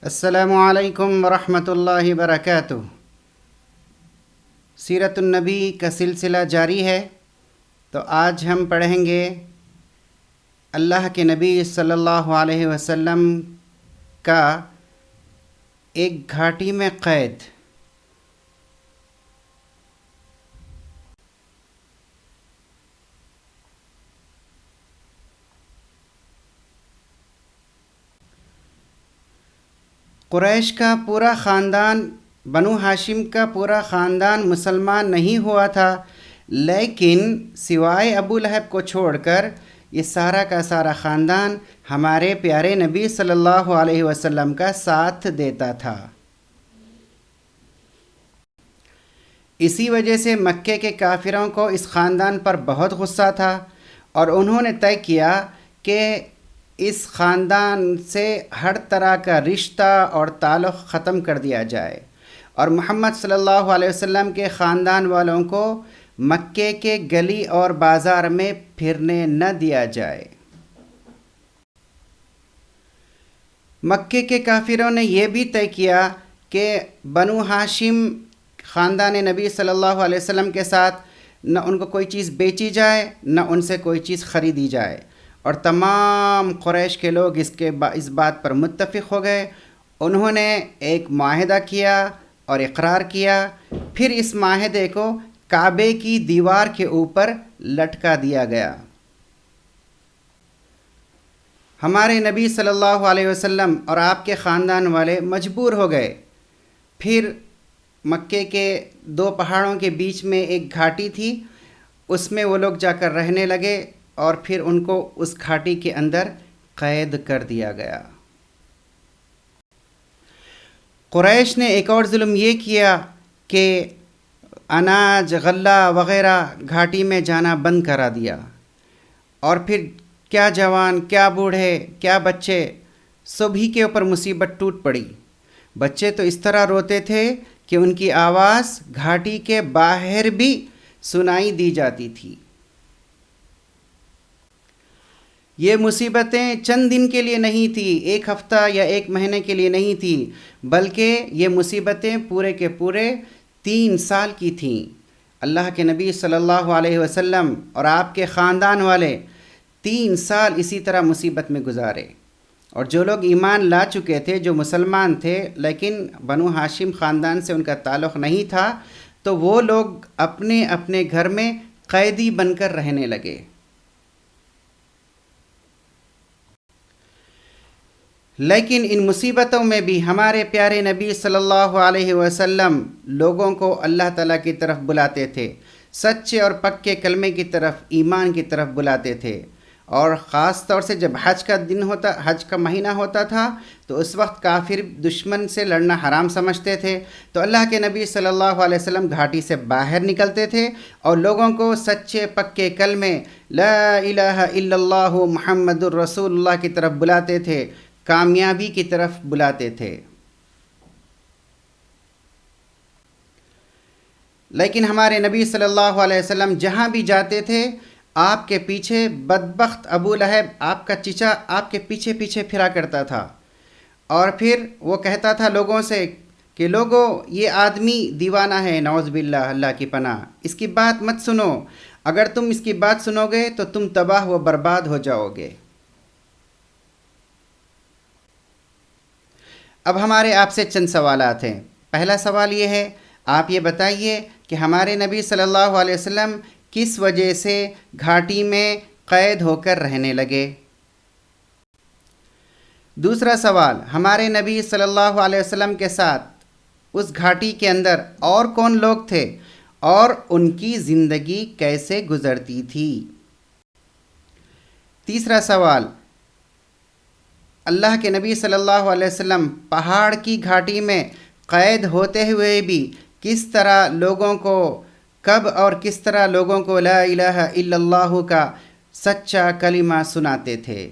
السلام علیکم ورحمۃ اللہ وبرکاتہ۔ سیرت النبی کا سلسلہ جاری ہے، تو آج ہم پڑھیں گے اللہ کے نبی صلی اللہ علیہ وسلم کا ایک گھاٹی میں قید۔ قریش کا پورا خاندان، بنو ہاشم کا پورا خاندان مسلمان نہیں ہوا تھا، لیکن سوائے ابو لہب کو چھوڑ کر یہ سارا کا سارا خاندان ہمارے پیارے نبی صلی اللہ علیہ وسلم کا ساتھ دیتا تھا۔ اسی وجہ سے مکے کے کافروں کو اس خاندان پر بہت غصہ تھا، اور انہوں نے طے کیا کہ اس خاندان سے ہر طرح کا رشتہ اور تعلق ختم کر دیا جائے، اور محمد صلی اللہ علیہ وسلم کے خاندان والوں کو مکے کے گلی اور بازار میں پھرنے نہ دیا جائے۔ مکے کے کافروں نے یہ بھی طے کیا کہ بنو ہاشم خاندان نبی صلی اللہ علیہ وسلم کے ساتھ نہ ان کو کوئی چیز بیچی جائے، نہ ان سے کوئی چیز خریدی جائے، اور تمام قریش کے لوگ اس بات پر متفق ہو گئے۔ انہوں نے ایک معاہدہ کیا اور اقرار کیا، پھر اس معاہدے کو کعبے کی دیوار کے اوپر لٹکا دیا گیا۔ ہمارے نبی صلی اللہ علیہ وسلم اور آپ کے خاندان والے مجبور ہو گئے۔ پھر مکے کے دو پہاڑوں کے بیچ میں ایک گھاٹی تھی، اس میں وہ لوگ جا کر رہنے لگے، اور پھر ان کو اس گھاٹی کے اندر قید کر دیا گیا۔ قریش نے ایک اور ظلم یہ کیا کہ اناج، غلہ وغیرہ گھاٹی میں جانا بند کرا دیا، اور پھر کیا جوان، کیا بوڑھے، کیا بچے، سبھی کے اوپر مصیبت ٹوٹ پڑی۔ بچے تو اس طرح روتے تھے کہ ان کی آواز گھاٹی کے باہر بھی سنائی دی جاتی تھی۔ یہ مصیبتیں چند دن کے لیے نہیں تھی، ایک ہفتہ یا ایک مہینے کے لیے نہیں تھی، بلکہ یہ مصیبتیں پورے کے پورے 3 سال کی تھیں۔ اللہ کے نبی صلی اللہ علیہ وسلم اور آپ کے خاندان والے 3 سال اسی طرح مصیبت میں گزارے، اور جو لوگ ایمان لا چکے تھے، جو مسلمان تھے لیکن بنو ہاشم خاندان سے ان کا تعلق نہیں تھا، تو وہ لوگ اپنے اپنے گھر میں قیدی بن کر رہنے لگے۔ لیکن ان مصیبتوں میں بھی ہمارے پیارے نبی صلی اللہ علیہ وسلم لوگوں کو اللہ تعالیٰ کی طرف بلاتے تھے، سچے اور پکے کلمے کی طرف، ایمان کی طرف بلاتے تھے، اور خاص طور سے جب حج کا مہینہ ہوتا تھا تو اس وقت کافر دشمن سے لڑنا حرام سمجھتے تھے، تو اللہ کے نبی صلی اللہ علیہ وسلم گھاٹی سے باہر نکلتے تھے اور لوگوں کو سچے پکے کلمے لا الہ الا اللہ محمد الرسول اللہ کی طرف بلاتے تھے، کامیابی کی طرف بلاتے تھے۔ لیکن ہمارے نبی صلی اللہ علیہ وسلم جہاں بھی جاتے تھے، آپ کے پیچھے بدبخت ابو لہب، آپ کا چچا، آپ کے پیچھے پیچھے پھرا کرتا تھا، اور پھر وہ کہتا تھا لوگوں سے کہ لوگوں، یہ آدمی دیوانہ ہے، نعوذ باللہ، اللہ کی پناہ، اس کی بات مت سنو، اگر تم اس کی بات سنو گے تو تم تباہ و برباد ہو جاؤ گے۔ اب ہمارے آپ سے چند سوالات ہیں۔ پہلا سوال یہ ہے، آپ یہ بتائیے کہ ہمارے نبی صلی اللہ علیہ وسلم کس وجہ سے گھاٹی میں قید ہو کر رہنے لگے؟ دوسرا سوال، ہمارے نبی صلی اللہ علیہ وسلم کے ساتھ اس گھاٹی کے اندر اور کون لوگ تھے، اور ان کی زندگی کیسے گزرتی تھی؟ تیسرا سوال، اللہ کے نبی صلی اللہ علیہ وسلم پہاڑ کی گھاٹی میں قید ہوتے ہوئے بھی کس طرح لوگوں کو، کب اور کس طرح لوگوں کو لا الہ الا اللہ کا سچا کلمہ سناتے تھے؟